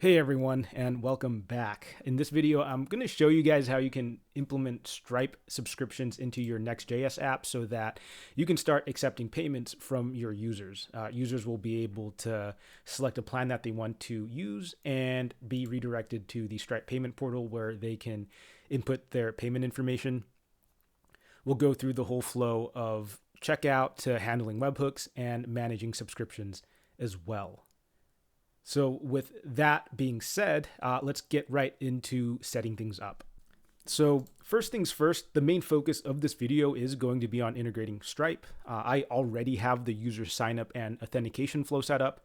Hey everyone, and welcome back. In this video, I'm going to show you guys how you can implement Stripe subscriptions into your Next.js app so that you can start accepting payments from your users. Users will be able to select a plan that they want to use and be redirected to the Stripe payment portal where they can input their payment information. We'll go through the whole flow of checkout to handling webhooks and managing subscriptions as well. So with that being said, let's get right into setting things up. So first things first, the main focus of this video is going to be on integrating Stripe. I already have the user sign up and authentication flow set up.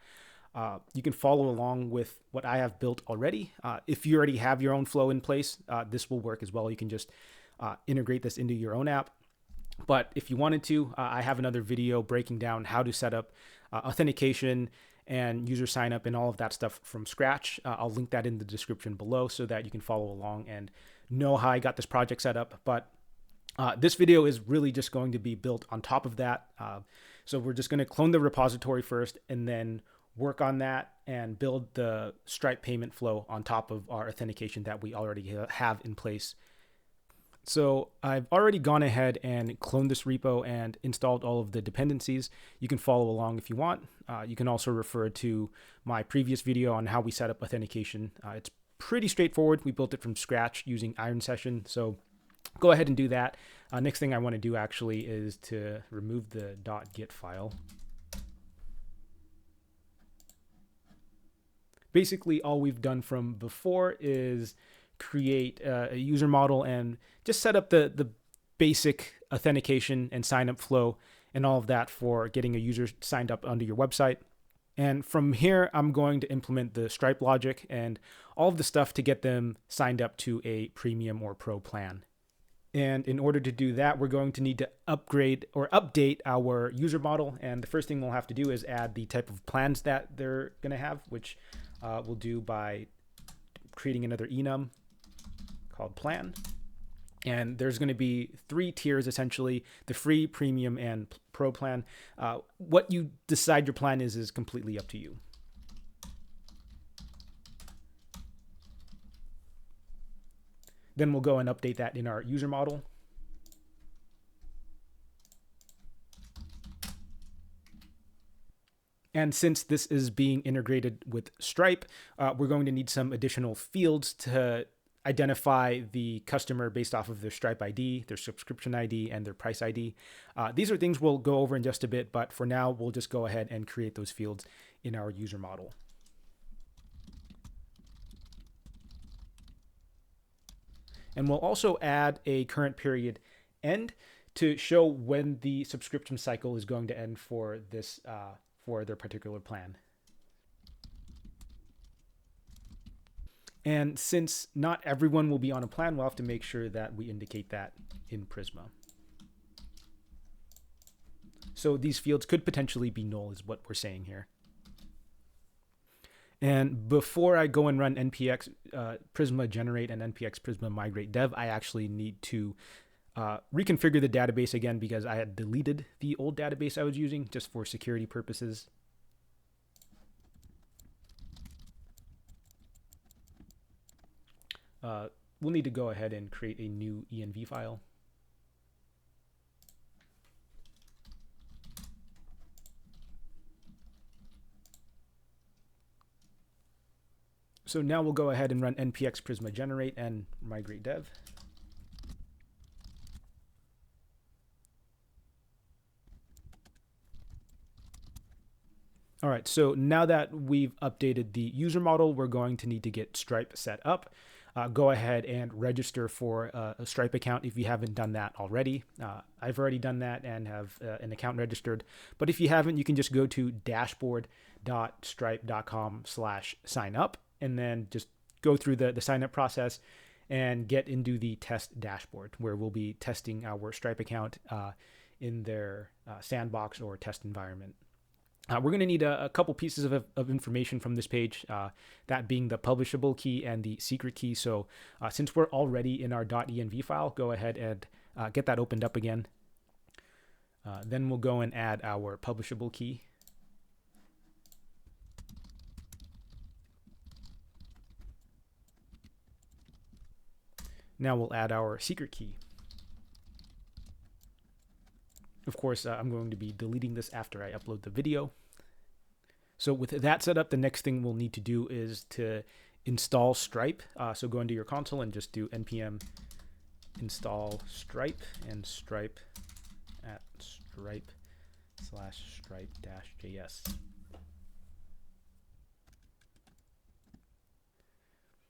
You can follow along with what I have built already. If you already have your own flow in place, this will work as well. You can just integrate this into your own app. But if you wanted to, I have another video breaking down how to set up authentication and user sign up and all of that stuff from scratch. I'll link that in the description below so that you can follow along and know how I got this project set up. But this video is really just going to be built on top of that. So we're just going to clone the repository first and then work on that and build the Stripe payment flow on top of our authentication that we already have in place. So I've already gone ahead and cloned this repo and installed all of the dependencies. You can follow along if you want. You can also refer to my previous video on how we set up authentication. It's pretty straightforward. We built it from scratch using Iron Session. So go ahead and do that. Next thing I want to do actually is to remove the .git file. Basically, all we've done from before is create a user model and just set up the basic authentication and sign up flow and all of that for getting a user signed up onto your website. And from here, I'm going to implement the Stripe logic and all of the stuff to get them signed up to a premium or pro plan. And in order to do that, we're going to need to upgrade or update our user model. And the first thing we'll have to do is add the type of plans that they're going to have, which we'll do by creating another enum called plan. And there's going to be 3 tiers essentially: the free, premium, and pro plan. What you decide your plan is completely up to you. Then we'll go and update that in our user model. And since this is being integrated with Stripe, we're going to need some additional fields to identify the customer based off of their Stripe ID, their subscription ID, and their price ID. These are things we'll go over in just a bit, but for now, we'll just go ahead and create those fields in our user model. And we'll also add a current period end to show when the subscription cycle is going to end for this for their particular plan. And since not everyone will be on a plan, we'll have to make sure that we indicate that in Prisma. So these fields could potentially be null is what we're saying here. And before I go and run npx Prisma generate and npx Prisma migrate dev, I actually need to reconfigure the database again because I had deleted the old database I was using just for security purposes. We'll need to go ahead and create a new env file. So now we'll go ahead and run npx Prisma generate and migrate dev. All right, so now that we've updated the user model, we're going to need to get Stripe set up. Go ahead and register for a Stripe account if you haven't done that already. I've already done that and have an account registered. But if you haven't, you can just go to dashboard.stripe.com/signup and then just go through the sign up process and get into the test dashboard where we'll be testing our Stripe account in their sandbox or test environment. We're going to need a couple pieces of information from this page, that being the publishable key and the secret key. So since we're already in our .env file, go ahead and get that opened up again. Then we'll go and add our publishable key. Now we'll add our secret key. Of course, I'm going to be deleting this after I upload the video. So with that set up, the next thing we'll need to do is to install Stripe. So go into your console and just do npm install Stripe and Stripe at stripe/stripe-js.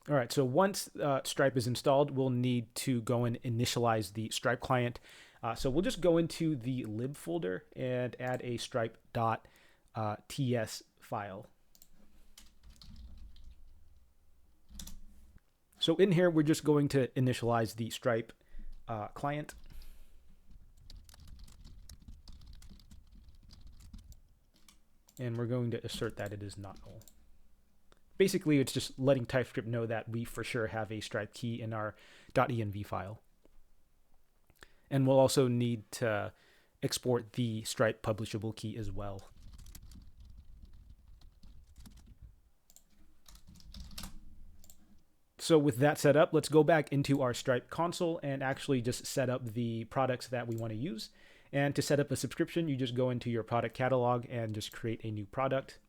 All right, so once Stripe is installed, we'll need to go and initialize the Stripe client. So we'll just go into the lib folder and add a stripe.ts file. So in here, we're just going to initialize the Stripe client. And we're going to assert that it is not null. Basically, it's just letting TypeScript know that we for sure have a Stripe key in our .env file. And we'll also need to export the Stripe publishable key as well. So with that set up, let's go back into our Stripe console and actually just set up the products that we want to use. And to set up a subscription, you just go into your product catalog and just create a new product.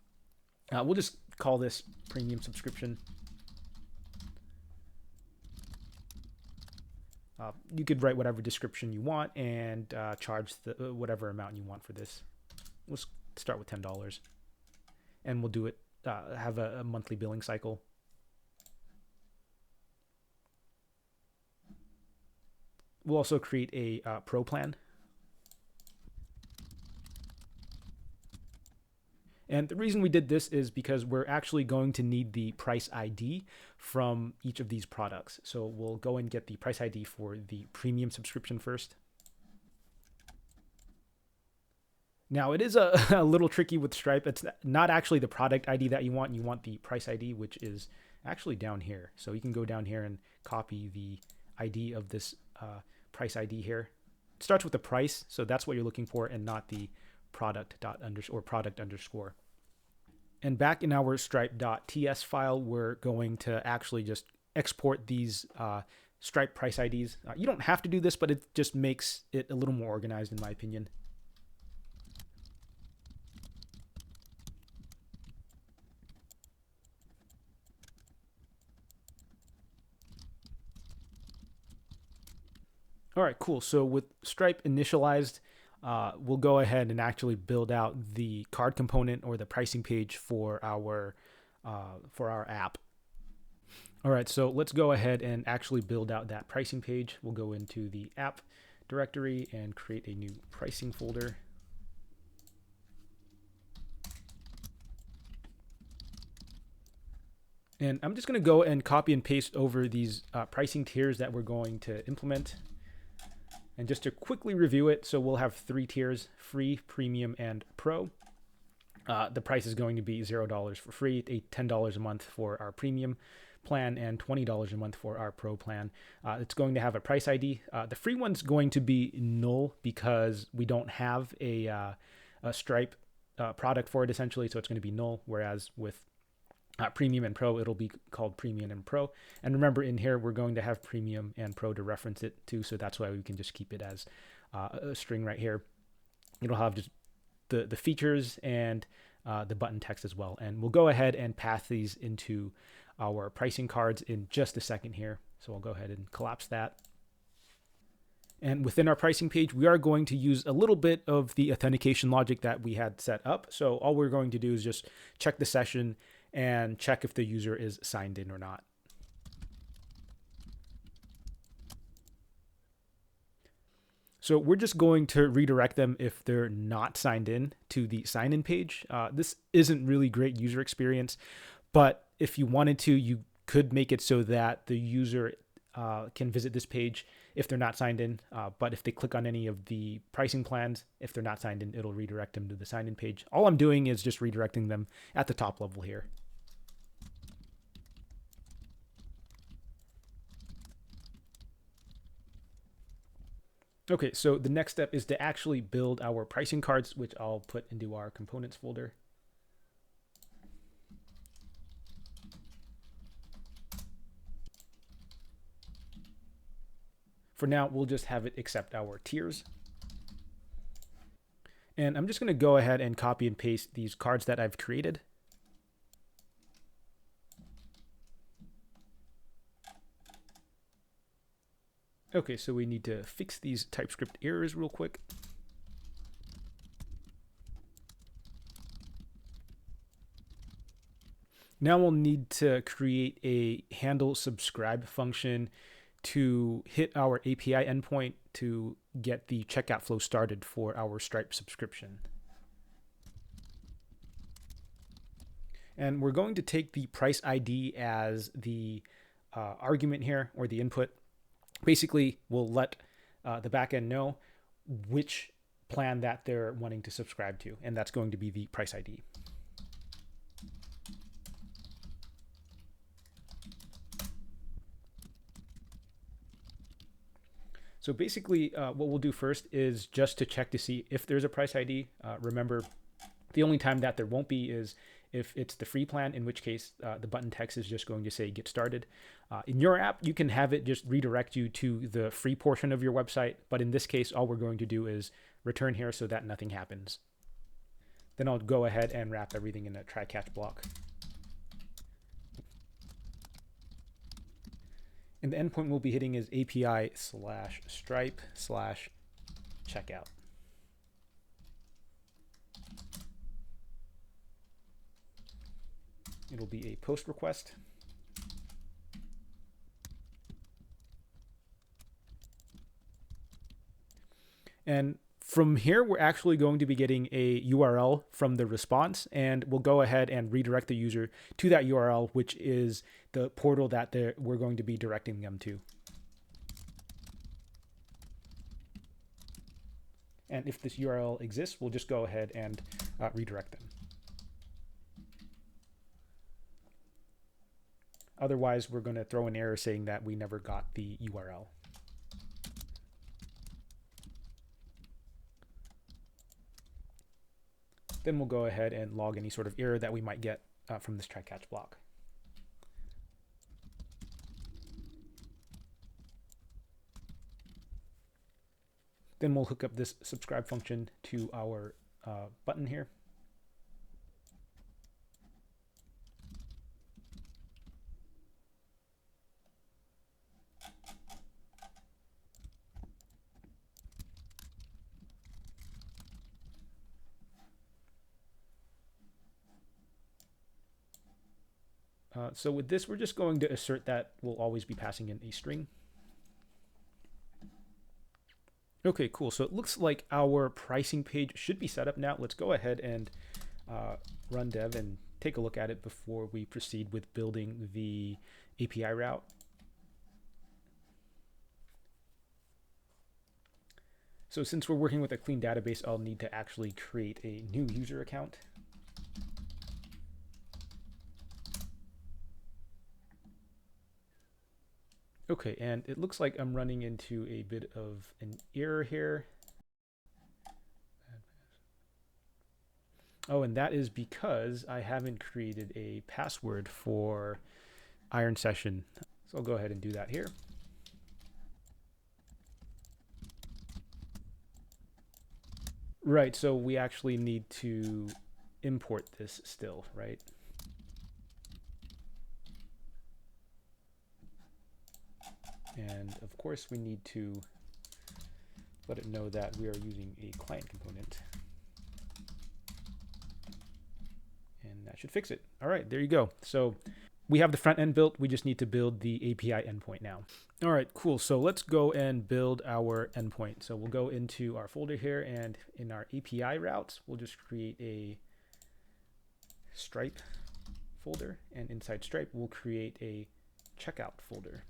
We'll just call this premium subscription. You could write whatever description you want and charge whatever amount you want for this. Let's start with $10. And we'll do it, have a monthly billing cycle. We'll also create a pro plan. And the reason we did this is because we're actually going to need the price ID from each of these products. So we'll go and get the price ID for the premium subscription first. Now it is a little tricky with Stripe. It's not actually the product ID that you want. You want the price ID, which is actually down here. So you can go down here and copy the ID of this price ID here. It starts with the price, so that's what you're looking for, and not the product underscore. And back in our stripe.ts file, we're going to actually just export these Stripe price IDs. You don't have to do this, but it just makes it a little more organized in my opinion. All right, cool. So with Stripe initialized, we'll go ahead and actually build out the card component or the pricing page for our app. All right, so let's go ahead and actually build out that pricing page. We'll go into the app directory and create a new pricing folder. And I'm just going to go and copy and paste over these pricing tiers that we're going to implement. And just to quickly review it, so we'll have 3 tiers: free, premium, and pro. The price is going to be $0 for free, $10 a month for our premium plan, and $20 a month for our pro plan. It's going to have a price ID. The free one's going to be null because we don't have a Stripe product for it essentially, so it's going to be null, whereas with premium and pro, it'll be called premium and pro. And remember, in here, we're going to have premium and pro to reference it to, so that's why we can just keep it as a string right here. It'll have just the features and the button text as well. And we'll go ahead and path these into our pricing cards in just a second here. So I'll go ahead and collapse that. And within our pricing page, we are going to use a little bit of the authentication logic that we had set up. So all we're going to do is just check the session and check if the user is signed in or not. So we're just going to redirect them if they're not signed in to the sign-in page. This isn't really great user experience, but if you wanted to, you could make it so that the user can visit this page if they're not signed in. But if they click on any of the pricing plans, if they're not signed in, it'll redirect them to the sign-in page. All I'm doing is just redirecting them at the top level here. Okay, so the next step is to actually build our pricing cards, which I'll put into our components folder. For now, we'll just have it accept our tiers. And I'm just going to go ahead and copy and paste these cards that I've created. Okay, so we need to fix these TypeScript errors real quick. Now we'll need to create a handle subscribe function to hit our API endpoint to get the checkout flow started for our Stripe subscription. And we're going to take the price ID as the argument here, or the input. Basically, we'll let the backend know which plan that they're wanting to subscribe to, and that's going to be the price ID. So basically, what we'll do first is just to check to see if there's a price ID. Remember, the only time that there won't be is if it's the free plan, in which case the button text is just going to say get started. In your app, you can have it just redirect you to the free portion of your website. But in this case, all we're going to do is return here so that nothing happens. Then I'll go ahead and wrap everything in a try catch block. And the endpoint we'll be hitting is API/Stripe/checkout. It'll be a post request. And from here, we're actually going to be getting a URL from the response, and we'll go ahead and redirect the user to that URL, which is the portal that we're going to be directing them to. And if this URL exists, we'll just go ahead and redirect them. Otherwise, we're going to throw an error saying that we never got the URL. Then we'll go ahead and log any sort of error that we might get from this try catch block. Then we'll hook up this subscribe function to our button here. So with this, we're just going to assert that we'll always be passing in a string. Okay, cool. So it looks like our pricing page should be set up now. Let's go ahead and run dev and take a look at it before we proceed with building the API route. So since we're working with a clean database, I'll need to actually create a new user account. Okay, and it looks like I'm running into a bit of an error here. Oh, and that is because I haven't created a password for Iron Session. So I'll go ahead and do that here. Right, so we actually need to import this still, right? And of course, we need to let it know that we are using a client component. And that should fix it. All right, there you go. So we have the front end built. We just need to build the API endpoint now. All right, cool. So let's go and build our endpoint. So we'll go into our folder here, and in our API routes, we'll just create a Stripe folder. And inside Stripe, we'll create a checkout folder.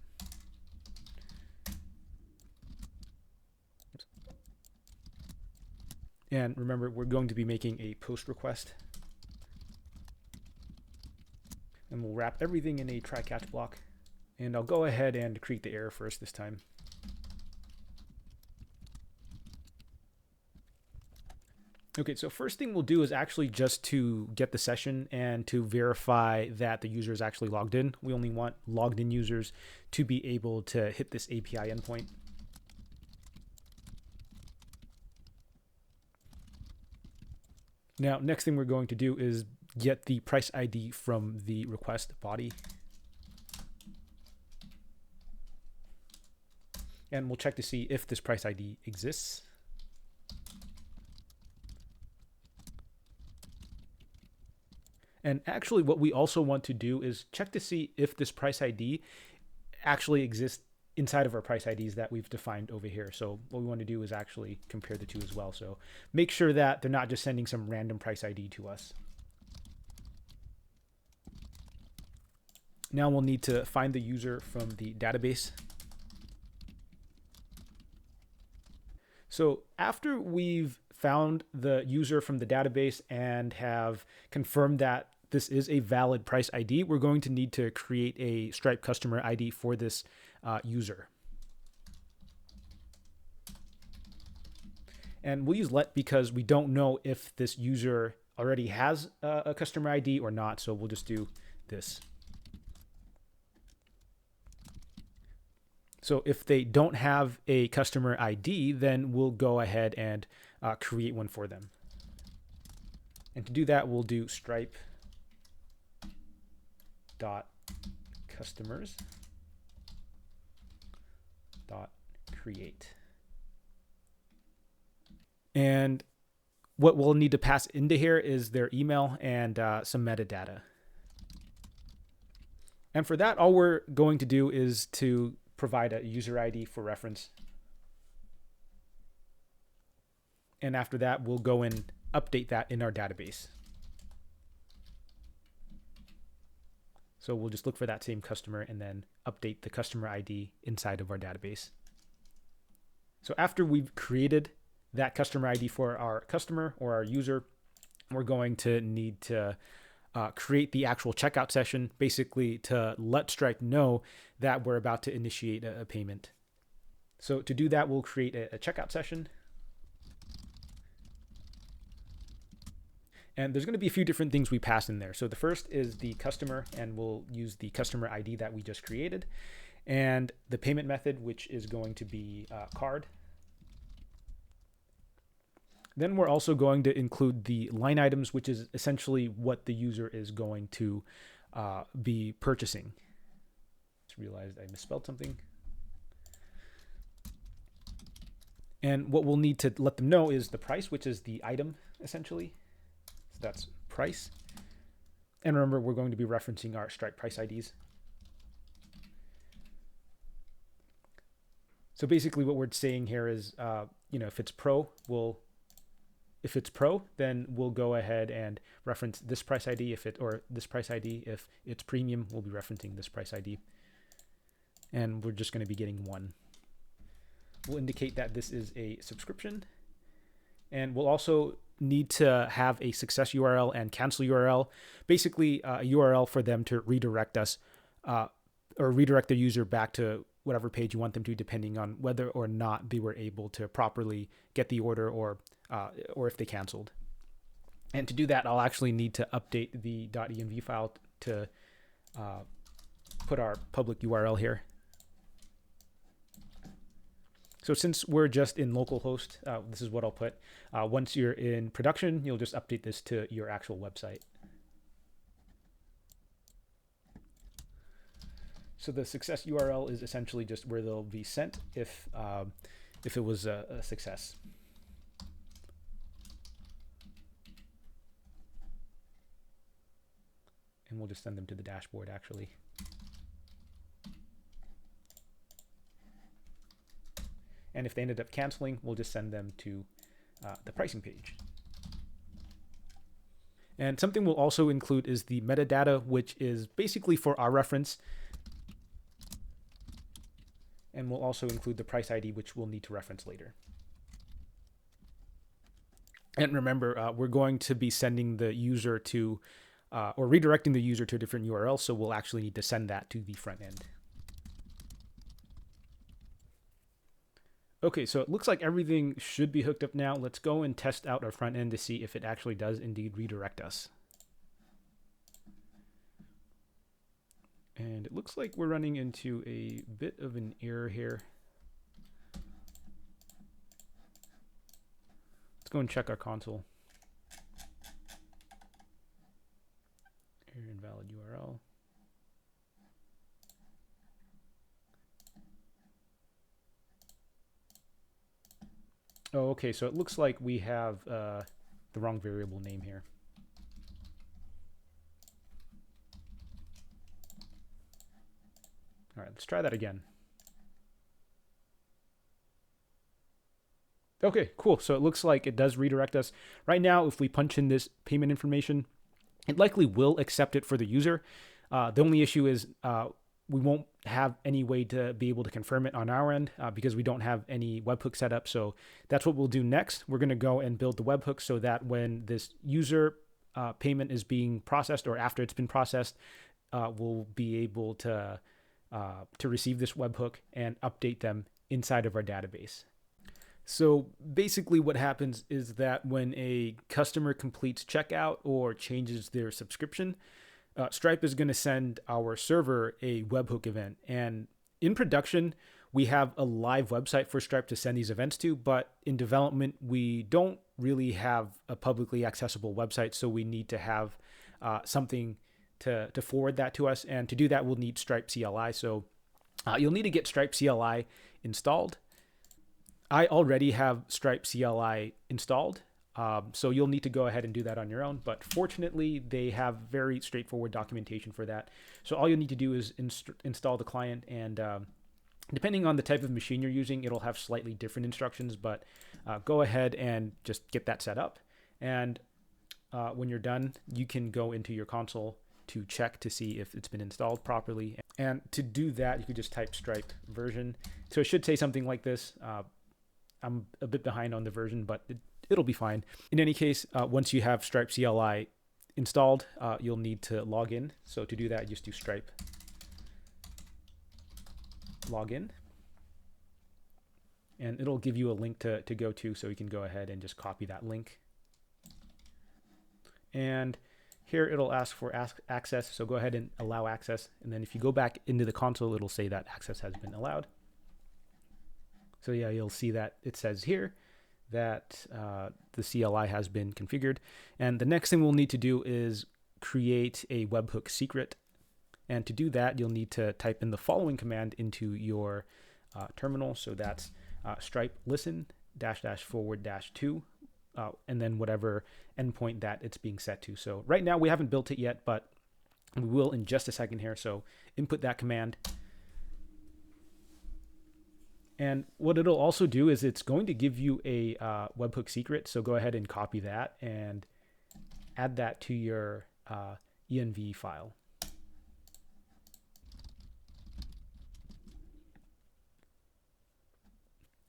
And remember, we're going to be making a post request. And we'll wrap everything in a try catch block. And I'll go ahead and create the error first this time. Okay, so first thing we'll do is actually just to get the session and to verify that the user is actually logged in. We only want logged in users to be able to hit this API endpoint. Now, next thing we're going to do is get the price ID from the request body. And we'll check to see if this price ID exists. And actually what we also want to do is check to see if this price ID actually exists inside of our price IDs that we've defined over here. So what we want to do is actually compare the two as well. So make sure that they're not just sending some random price ID to us. Now we'll need to find the user from the database. So after we've found the user from the database and have confirmed that this is a valid price ID, we're going to need to create a Stripe customer ID for this user. And we'll use let because we don't know if this user already has a customer ID or not. So we'll just do this. So if they don't have a customer ID, then we'll go ahead and create one for them. And to do that, we'll do Stripe dot customers dot create. And what we'll need to pass into here is their email and some metadata. And for that, all we're going to do is to provide a user ID for reference. And after that, we'll go and update that in our database. So we'll just look for that same customer and then update the customer ID inside of our database. So after we've created that customer ID for our customer or our user, we're going to need to create the actual checkout session, basically to let Stripe know that we're about to initiate a payment. So to do that, we'll create a checkout session. And there's going to be a few different things we pass in there. So the first is the customer, and we'll use the customer ID that we just created, and the payment method, which is going to be card. Then we're also going to include the line items, which is essentially what the user is going to be purchasing. Just realized I misspelled something. And what we'll need to let them know is the price, which is the item, essentially. So that's price. And remember, we're going to be referencing our Stripe price IDs. So basically what we're saying here is, if it's pro, then we'll go ahead and reference this price ID or this price ID. If it's premium, we'll be referencing this price ID. And we're just going to be getting one. We'll indicate that this is a subscription. And we'll also need to have a success URL and cancel URL, basically a URL for them to redirect us or redirect the user back to whatever page you want them to, depending on whether or not they were able to properly get the order or if they canceled. And to do that, I'll actually need to update the .env file to put our public URL here. So since we're just in localhost, this is what I'll put. Once you're in production, you'll just update this to your actual website. So the success URL is essentially just where they'll be sent if it was a success. And we'll just send them to the dashboard, actually. And if they ended up canceling, we'll just send them to the pricing page. And something we'll also include is the metadata, which is basically for our reference. And we'll also include the price ID, which we'll need to reference later. And remember, we're going to be sending the user to, or redirecting the user to a different URL, so we'll actually need to send that to the front end. Okay, so it looks like everything should be hooked up now. Let's go and test out our front end to see if it actually does indeed redirect us. And it looks like we're running into a bit of an error here. Let's go and check our console. Oh, okay. So it looks like we have the wrong variable name here. All right, let's try that again. Okay, cool. So it looks like it does redirect us. Right now, if we punch in this payment information, it likely will accept it for the user. The only issue is we won't have any way to be able to confirm it on our end because we don't have any webhook set up. So that's what we'll do next. We're going to go and build the webhook so that when this user payment is being processed or after it's been processed, we'll be able to receive this webhook and update them inside of our database. So basically, what happens is that when a customer completes checkout or changes their subscription, Stripe is going to send our server a webhook event. And in production, we have a live website for Stripe to send these events to, but in development, we don't really have a publicly accessible website. So we need to have something to forward that to us. And to do that, we'll need Stripe CLI. So you'll need to get Stripe CLI installed. I already have Stripe CLI installed, so you'll need to go ahead and do that on your own. But fortunately, they have very straightforward documentation for that. So all you need to do is install the client, and depending on the type of machine you're using, it'll have slightly different instructions. But go ahead and just get that set up. And when you're done, you can go into your console to check to see if it's been installed properly. And to do that, you could just type Stripe version. So it should say something like this. I'm a bit behind on the version, but it'll be fine. In any case, once you have Stripe CLI installed, you'll need to log in. So to do that, just do Stripe login. And it'll give you a link to go to, so you can go ahead and just copy that link. And here it'll ask for access, so go ahead and allow access. And then if you go back into the console, it'll say that access has been allowed. So yeah, you'll see that it says here that the CLI has been configured. And the next thing we'll need to do is create a webhook secret. And to do that, you'll need to type in the following command into your terminal. So that's stripe listen --/2, and then whatever endpoint that it's being set to. So right now we haven't built it yet, but we will in just a second here. So input that command. And what it'll also do is it's going to give you a webhook secret. So go ahead and copy that and add that to your env file.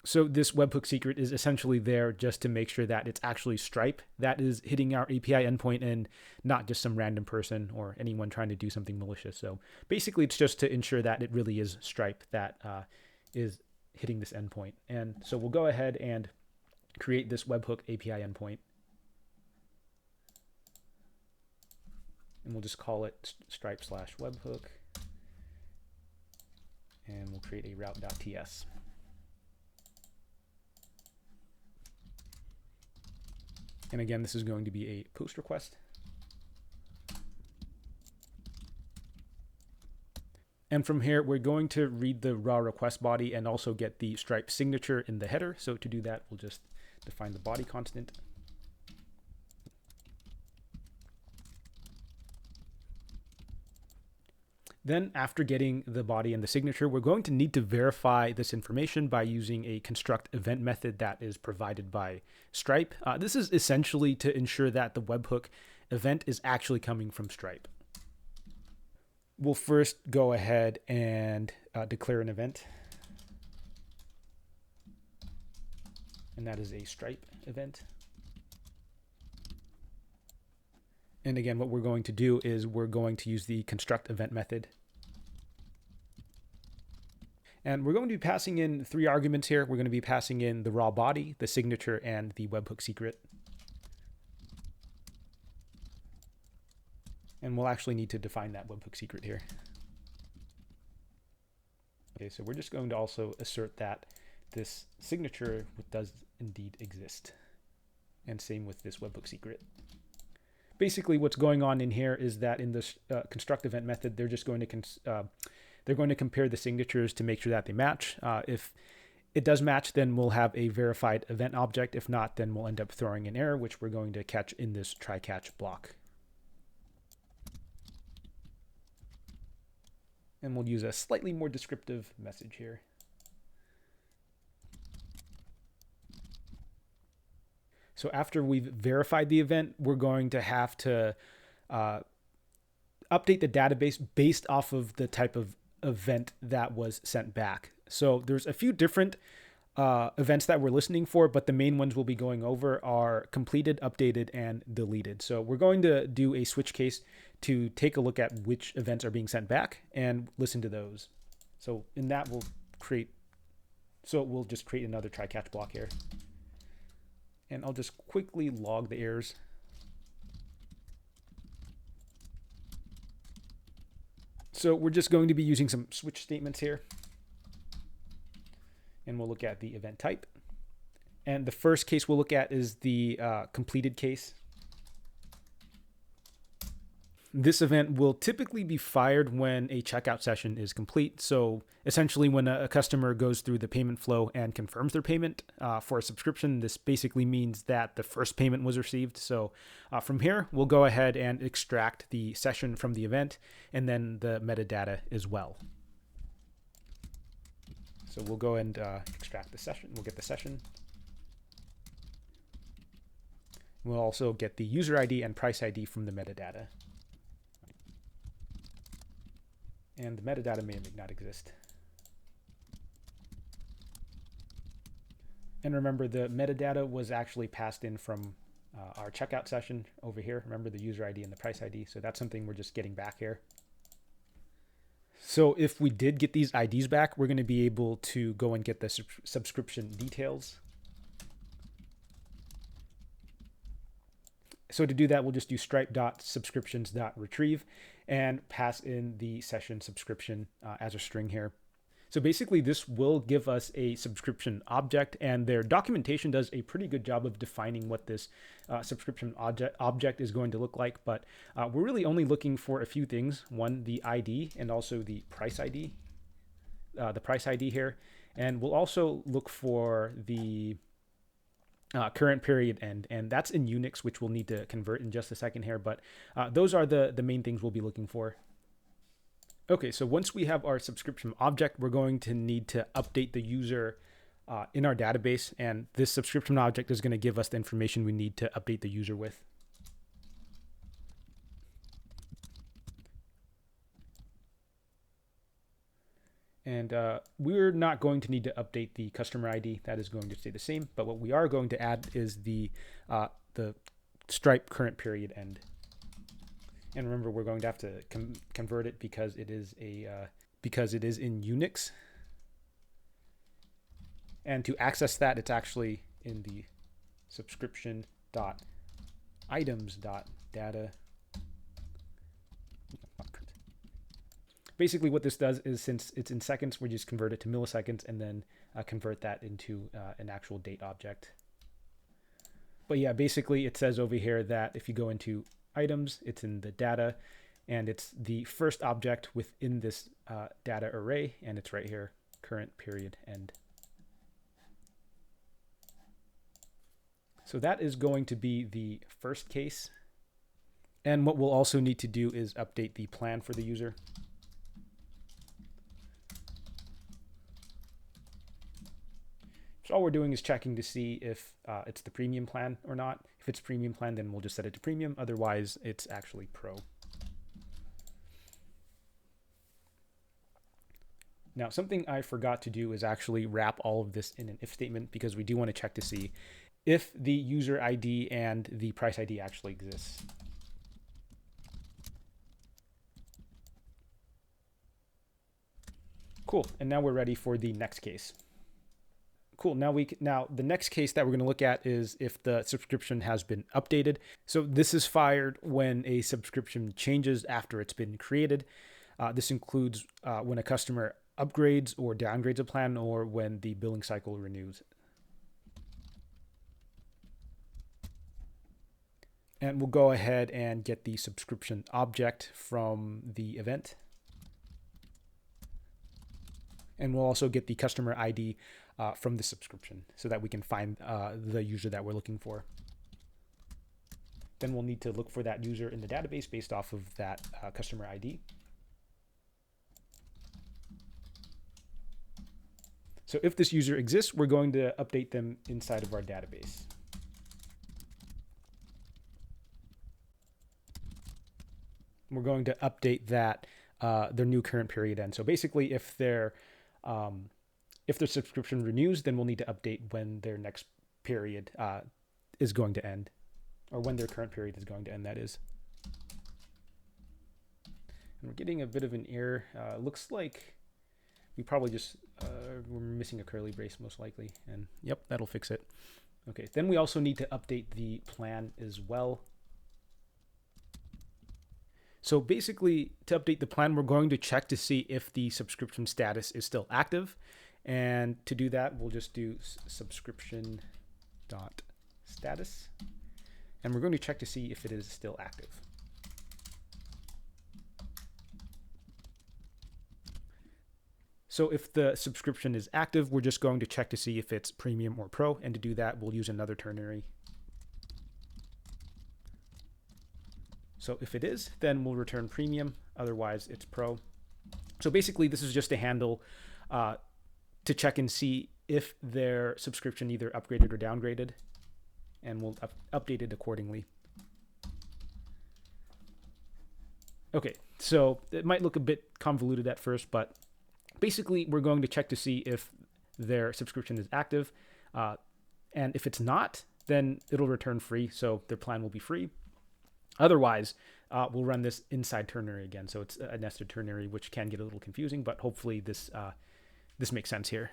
So this webhook secret is essentially there just to make sure that it's actually Stripe that is hitting our API endpoint and not just some random person or anyone trying to do something malicious. So basically, it's just to ensure that it really is Stripe that is hitting this endpoint. And so we'll go ahead and create this webhook API endpoint. And we'll just call it stripe/webhook. And we'll create a route.ts. And again, this is going to be a post request. And from here, we're going to read the raw request body and also get the Stripe signature in the header. So to do that, we'll just define the body constant. Then after getting the body and the signature, we're going to need to verify this information by using a construct event method that is provided by Stripe. This is essentially to ensure that the webhook event is actually coming from Stripe. We'll first go ahead and declare an event. And that is a Stripe event. And again, what we're going to do is we're going to use the construct event method. And we're going to be passing in 3 arguments here. We're going to be passing in the raw body, the signature, and the webhook secret. And we'll actually need to define that webhook secret here. Okay, so we're just going to also assert that this signature does indeed exist. And same with this webhook secret. Basically, what's going on in here is that in this construct event method, they're just going to compare the signatures to make sure that they match. If it does match, then we'll have a verified event object. If not, then we'll end up throwing an error, which we're going to catch in this try catch block. And we'll use a slightly more descriptive message here. So after we've verified the event, we're going to have to update the database based off of the type of event that was sent back. So there's a few different events that we're listening for, but the main ones we'll be going over are completed, updated, and deleted. So we're going to do a switch case to take a look at which events are being sent back and listen to those. So in that we'll just create another try catch block here. And I'll just quickly log the errors. So we're just going to be using some switch statements here. And we'll look at the event type. And the first case we'll look at is the completed case. This event will typically be fired when a checkout session is complete. So essentially when a customer goes through the payment flow and confirms their payment for a subscription, this basically means that the first payment was received. So from here, we'll go ahead and extract the session from the event and then the metadata as well. So we'll go and extract the session. We'll get the session. We'll also get the user ID and price ID from the metadata. And the metadata may or may not exist. And remember, the metadata was actually passed in from our checkout session over here. Remember the user ID and the price ID. So that's something we're just getting back here. So if we did get these IDs back, we're going to be able to go and get the subscription details. So to do that, we'll just do stripe.subscriptions.retrieve and pass in the session subscription as a string here. So basically this will give us a subscription object, and their documentation does a pretty good job of defining what this subscription object is going to look like. But we're really only looking for a few things. One, the ID, and also the price ID here. And we'll also look for the current period end, and that's in Unix, which we'll need to convert in just a second here. But those are the main things we'll be looking for. Okay, so once we have our subscription object, we're going to need to update the user in our database, and this subscription object is going to give us the information we need to update the user with. And we're not going to need to update the customer ID. That is going to stay the same. But what we are going to add is the Stripe current period end. And remember, we're going to have to convert it because it is in Unix. And to access that, it's actually in the subscription.items.data. Basically what this does is, since it's in seconds, we just convert it to milliseconds and then convert that into an actual date object. But yeah, basically it says over here that if you go into items, it's in the data, and it's the first object within this data array, and it's right here, current period end. So that is going to be the first case. And what we'll also need to do is update the plan for the user. So all we're doing is checking to see if it's the premium plan or not. If it's premium plan, then we'll just set it to premium. Otherwise, it's actually pro. Now, something I forgot to do is actually wrap all of this in an if statement, because we do want to check to see if the user ID and the price ID actually exists. Cool, and now we're ready for the next case. Cool. Now the next case that we're going to look at is if the subscription has been updated. So this is fired when a subscription changes after it's been created. This includes when a customer upgrades or downgrades a plan, or when the billing cycle renews. And we'll go ahead and get the subscription object from the event. And we'll also get the customer ID from the subscription so that we can find the user that we're looking for. Then we'll need to look for that user in the database based off of that customer ID. So if this user exists, we're going to update them inside of our database. We're going to update that their new current period end. So basically, if their subscription renews, then we'll need to update when their next period is going to end, or when their current period is going to end, that is. And we're getting a bit of an error. Looks like we probably just we're missing a curly brace most likely, and yep, that'll fix it. Okay, then we also need to update the plan as well. So basically, to update the plan, we're going to check to see if the subscription status is still active. And to do that, we'll just do subscription.status. And we're going to check to see if it is still active. So if the subscription is active, we're just going to check to see if it's premium or pro. And to do that, we'll use another ternary. So if it is, then we'll return premium. Otherwise, it's pro. So basically, this is just a handle to check and see if their subscription either upgraded or downgraded. And we'll update it accordingly. Okay, so it might look a bit convoluted at first, but basically, we're going to check to see if their subscription is active. And if it's not, then it'll return free. So their plan will be free. Otherwise, we'll run this inside ternary again. So it's a nested ternary, which can get a little confusing, but hopefully this makes sense here.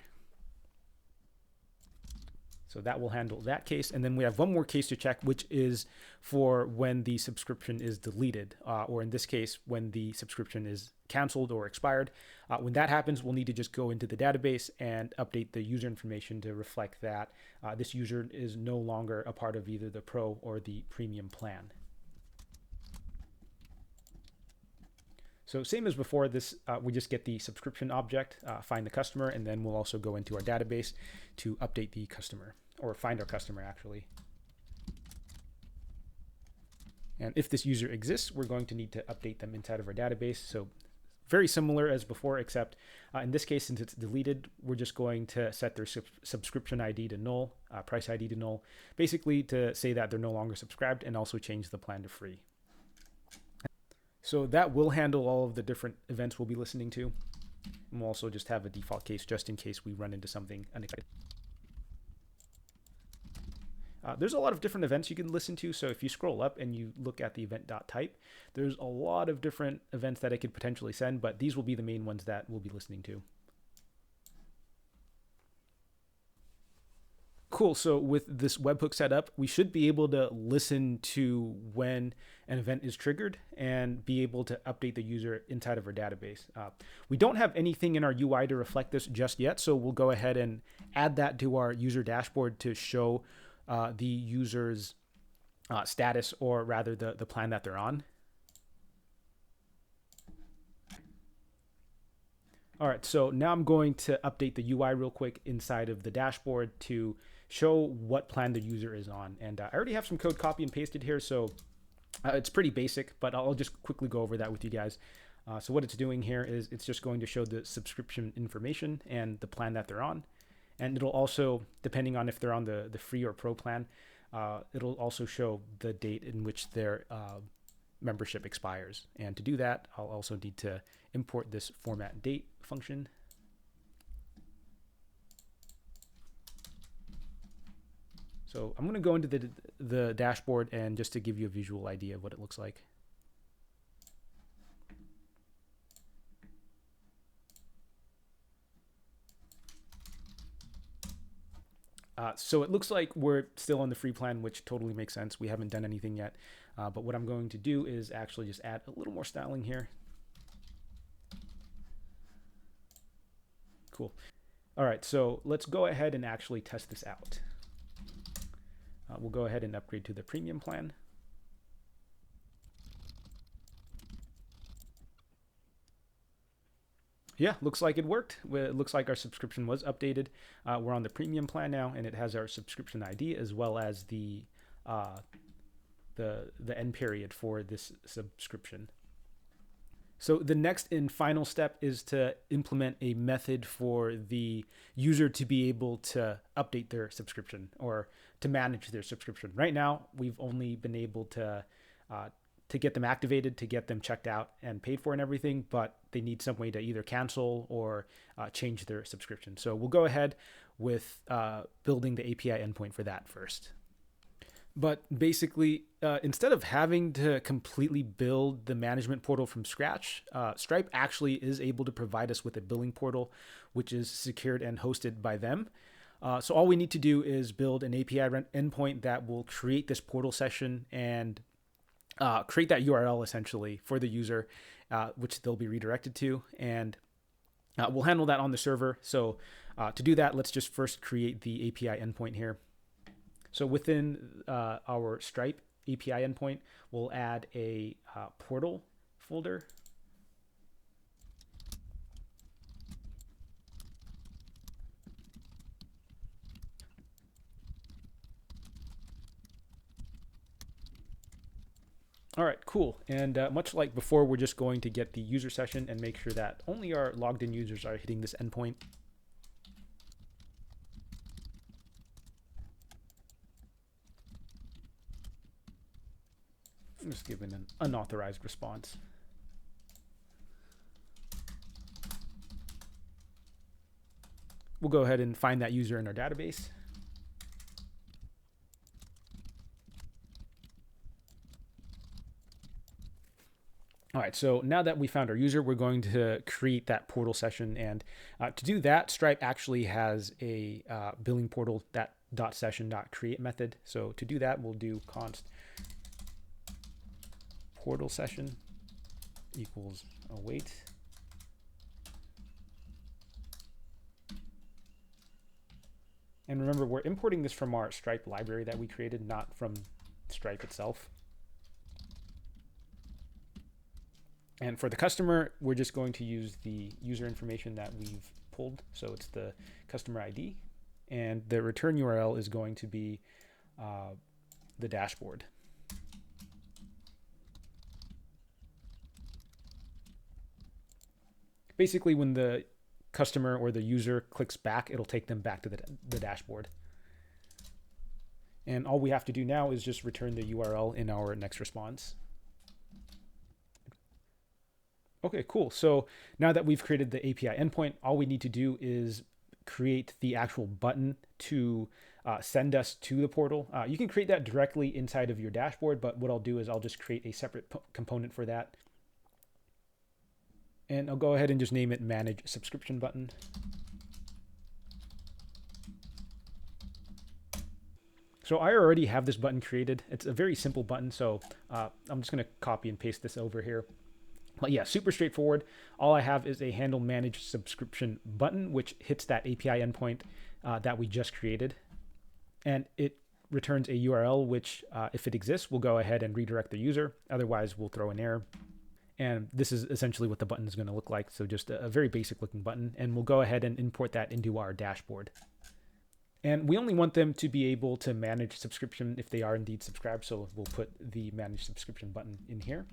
So that will handle that case. And then we have one more case to check, which is for when the subscription is deleted, or in this case, when the subscription is canceled or expired. When that happens, we'll need to just go into the database and update the user information to reflect that this user is no longer a part of either the pro or the premium plan. So same as before, this we just get the subscription object, find the customer, and then we'll also go into our database to update the customer, or find our customer actually. And if this user exists, we're going to need to update them inside of our database. So very similar as before, except in this case, since it's deleted, we're just going to set their subscription ID to null, price ID to null, basically to say that they're no longer subscribed, and also change the plan to free. So that will handle all of the different events we'll be listening to. And we'll also just have a default case just in case we run into something unexpected. There's a lot of different events you can listen to. So if you scroll up and you look at the event.type, there's a lot of different events that I could potentially send, but these will be the main ones that we'll be listening to. Cool. So with this webhook setup, we should be able to listen to when an event is triggered and be able to update the user inside of our database. We don't have anything in our UI to reflect this just yet, so we'll go ahead and add that to our user dashboard to show the user's status, or rather the plan that they're on. All right, so now I'm going to update the UI real quick inside of the dashboard to show what plan the user is on. And I already have some code copy and pasted here, so it's pretty basic, but I'll just quickly go over that with you guys. So what it's doing here is it's just going to show the subscription information and the plan that they're on. And it'll also, depending on if they're on the free or pro plan, it'll also show the date in which their membership expires. And to do that, I'll also need to import this format date function. So I'm going to go into the dashboard and just to give you a visual idea of what it looks like. So it looks like we're still on the free plan, which totally makes sense. We haven't done anything yet. But what I'm going to do is actually just add a little more styling here. Cool. All right, so let's go ahead and actually test this out. We'll go ahead and upgrade to the premium plan. Yeah, looks like it worked. It looks like our subscription was updated. We're on the premium plan now, and it has our subscription ID as well as uh, the end period for this subscription. So the next and final step is to implement a method for the user to be able to update their subscription or to manage their subscription. Right now, we've only been able to get them activated, to get them checked out and paid for and everything, but they need some way to either cancel or change their subscription. So we'll go ahead with building the API endpoint for that first. But basically, instead of having to completely build the management portal from scratch, Stripe actually is able to provide us with a billing portal, which is secured and hosted by them. So all we need to do is build an API endpoint that will create this portal session and create that URL essentially for the user, which they'll be redirected to. And we'll handle that on the server. So to do that, let's just first create the API endpoint here. So within our Stripe API endpoint, we'll add a portal folder. All right, cool. And much like before, we're just going to get the user session and make sure that only our logged in users are hitting this endpoint. I'm just giving an unauthorized response. We'll go ahead and find that user in our database. All right, so now that we found our user, we're going to create that portal session. And to do that, Stripe actually has a billing portal that .session.create method. So to do that, we'll do const portal session equals await. And remember, we're importing this from our Stripe library that we created, not from Stripe itself. And for the customer, we're just going to use the user information that we've pulled. So it's the customer ID. And the return URL is going to be the dashboard. Basically, when the customer or the user clicks back, it'll take them back to the dashboard. And all we have to do now is just return the URL in our next response. Okay, cool. So now that we've created the API endpoint, all we need to do is create the actual button to send us to the portal. You can create that directly inside of your dashboard, but what I'll do is I'll just create a separate component for that. And I'll go ahead and just name it Manage Subscription Button. So I already have this button created. It's a very simple button, so I'm just going to copy and paste this over here. But yeah, super straightforward. All I have is a handle manage subscription button, which hits that API endpoint that we just created. And it returns a URL, which if it exists, we'll go ahead and redirect the user. Otherwise, we'll throw an error. And this is essentially what the button is going to look like. So just a very basic looking button. And we'll go ahead and import that into our dashboard. And we only want them to be able to manage subscription if they are indeed subscribed. So we'll put the manage subscription button in here.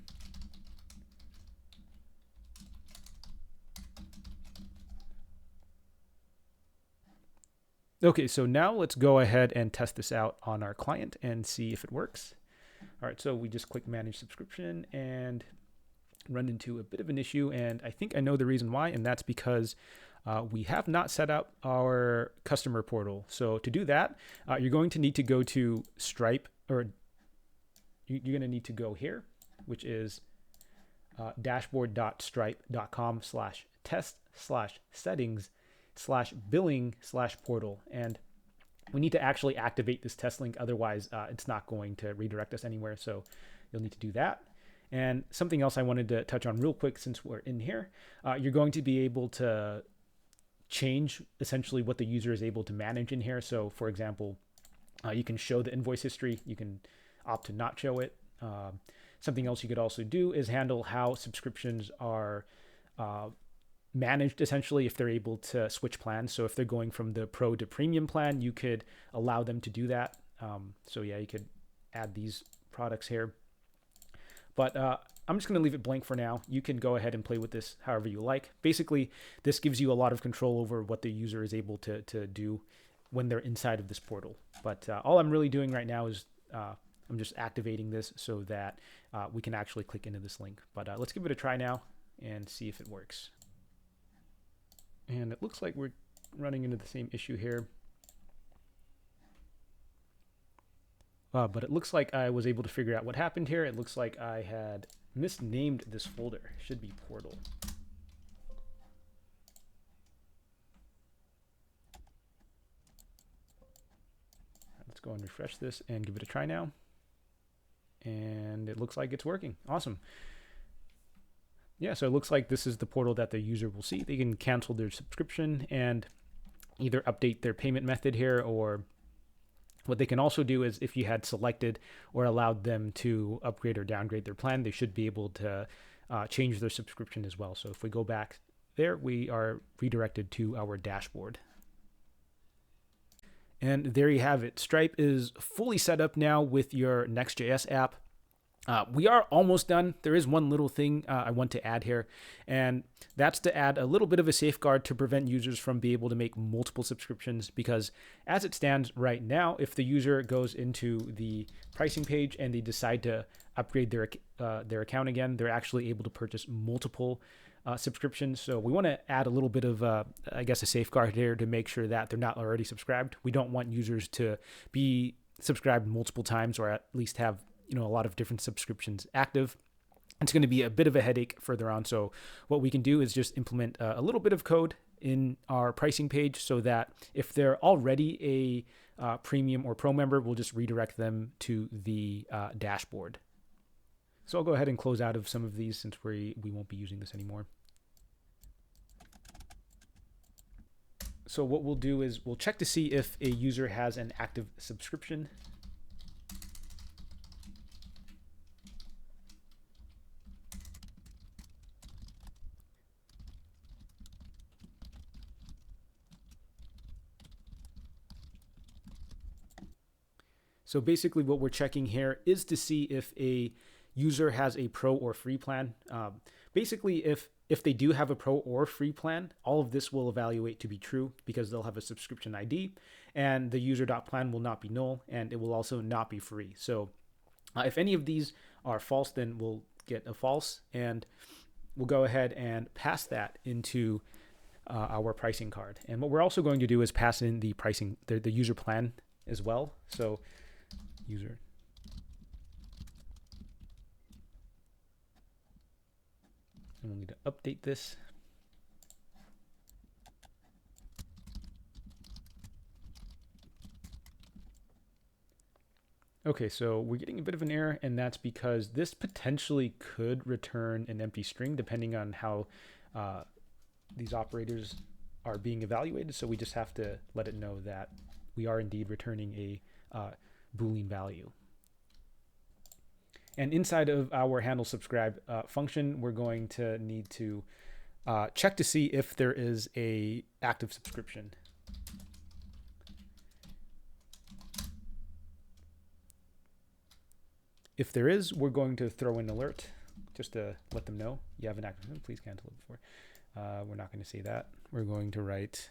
Okay, so now let's go ahead and test this out on our client and see if it works. All right, so we just click manage subscription and run into a bit of an issue. And I think I know the reason why, and that's because we have not set up our customer portal. So to do that, you're going to need to go to Stripe, or you're going to need to go here, which is dashboard.stripe.com/test/settings/billing/portal. And we need to actually activate this test link. Otherwise, it's not going to redirect us anywhere. So you'll need to do that. And something else I wanted to touch on real quick since we're in here, you're going to be able to change essentially what the user is able to manage in here. So for example, you can show the invoice history. You can opt to not show it. Something else you could also do is handle how subscriptions are managed essentially if they're able to switch plans. So if they're going from the pro to premium plan, you could allow them to do that. So yeah, you could add these products here. But I'm just going to leave it blank for now. You can go ahead and play with this however you like. Basically, this gives you a lot of control over what the user is able to do when they're inside of this portal. But all I'm really doing right now is I'm just activating this so that we can actually click into this link. But let's give it a try now and see if it works. And it looks like we're running into the same issue here. But it looks like I was able to figure out what happened here. It looks like I had misnamed this folder. It should be portal. Let's go and refresh this and give it a try now. And it looks like it's working. Awesome. Yeah, so it looks like this is the portal that the user will see. They can cancel their subscription and either update their payment method here, or what they can also do is if you had selected or allowed them to upgrade or downgrade their plan, they should be able to change their subscription as well. So if we go back there, we are redirected to our dashboard. And there you have it. Stripe is fully set up now with your Next.js app. We are almost done. There is one little thing I want to add here, and that's to add a little bit of a safeguard to prevent users from being able to make multiple subscriptions, because as it stands right now, if the user goes into the pricing page and they decide to upgrade their account again, they're actually able to purchase multiple subscriptions. So we want to add a little bit of, I guess, a safeguard here to make sure that they're not already subscribed. We don't want users to be subscribed multiple times, or at least have a lot of different subscriptions active. It's going to be a bit of a headache further on. So what we can do is just implement a little bit of code in our pricing page so that if they're already a premium or pro member, we'll just redirect them to the dashboard. So I'll go ahead and close out of some of these since we won't be using this anymore. So what we'll do is we'll check to see if a user has an active subscription. So basically what we're checking here is to see if a user has a pro or free plan. Basically, if they do have a pro or free plan, all of this will evaluate to be true because they'll have a subscription ID, and the user.plan will not be null, and it will also not be free. So if any of these are false, then we'll get a false, and we'll go ahead and pass that into our pricing card. And what we're also going to do is pass in the pricing, the user plan as well. So user. And we'll need to update this. Okay, so we're getting a bit of an error, and that's because this potentially could return an empty string depending on how these operators are being evaluated. So we just have to let it know that we are indeed returning a Boolean value. And inside of our handle subscribe function, we're going to need to check to see if there is a active subscription. If there is, we're going to throw an alert just to let them know you have an active. Please cancel it before. We're not going to say that. We're going to write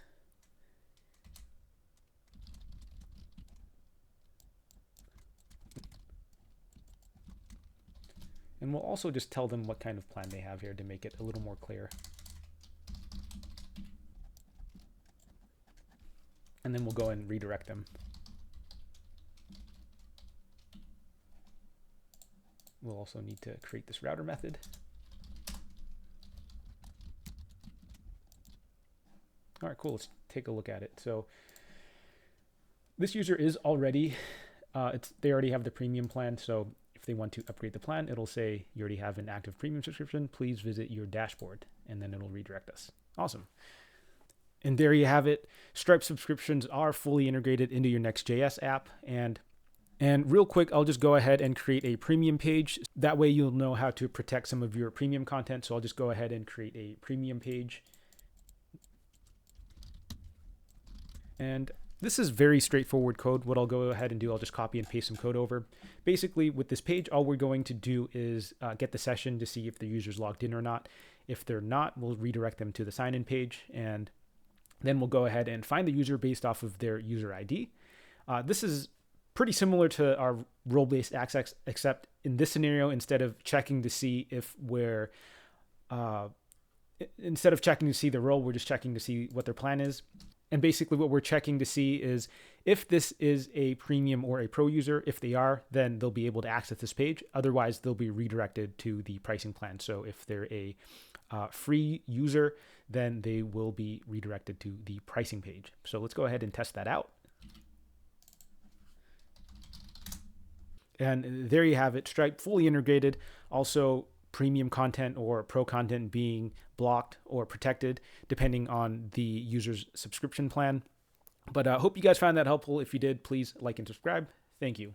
and we'll also just tell them what kind of plan they have here to make it a little more clear. And then we'll go and redirect them. We'll also need to create this router method. All right, cool. Let's take a look at it. So this user is already, they already have the premium plan. So if they want to upgrade the plan, it'll say you already have an active premium subscription. Please visit your dashboard, and then it'll redirect us. Awesome. And there you have it. Stripe subscriptions are fully integrated into your Next.js app. And real quick, I'll just go ahead and create a premium page. That way you'll know how to protect some of your premium content. So I'll just go ahead and create a premium page. And this is very straightforward code. What I'll go ahead and do, I'll just copy and paste some code over. Basically, with this page, all we're going to do is get the session to see if the user's logged in or not. If they're not, we'll redirect them to the sign-in page, and then we'll go ahead and find the user based off of their user ID. This is pretty similar to our role-based access, except in this scenario, instead of checking to see if we're instead of checking to see the role, we're just checking to see what their plan is. And basically what we're checking to see is if this is a premium or a pro user. If they are, then they'll be able to access this page. Otherwise, they'll be redirected to the pricing plan. So if they're a free user, then they will be redirected to the pricing page. So let's go ahead and test that out. And there you have it, Stripe fully integrated. Also, premium content or pro content being blocked or protected depending on the user's subscription plan. But I hope you guys found that helpful. If you did, please like and subscribe. Thank you.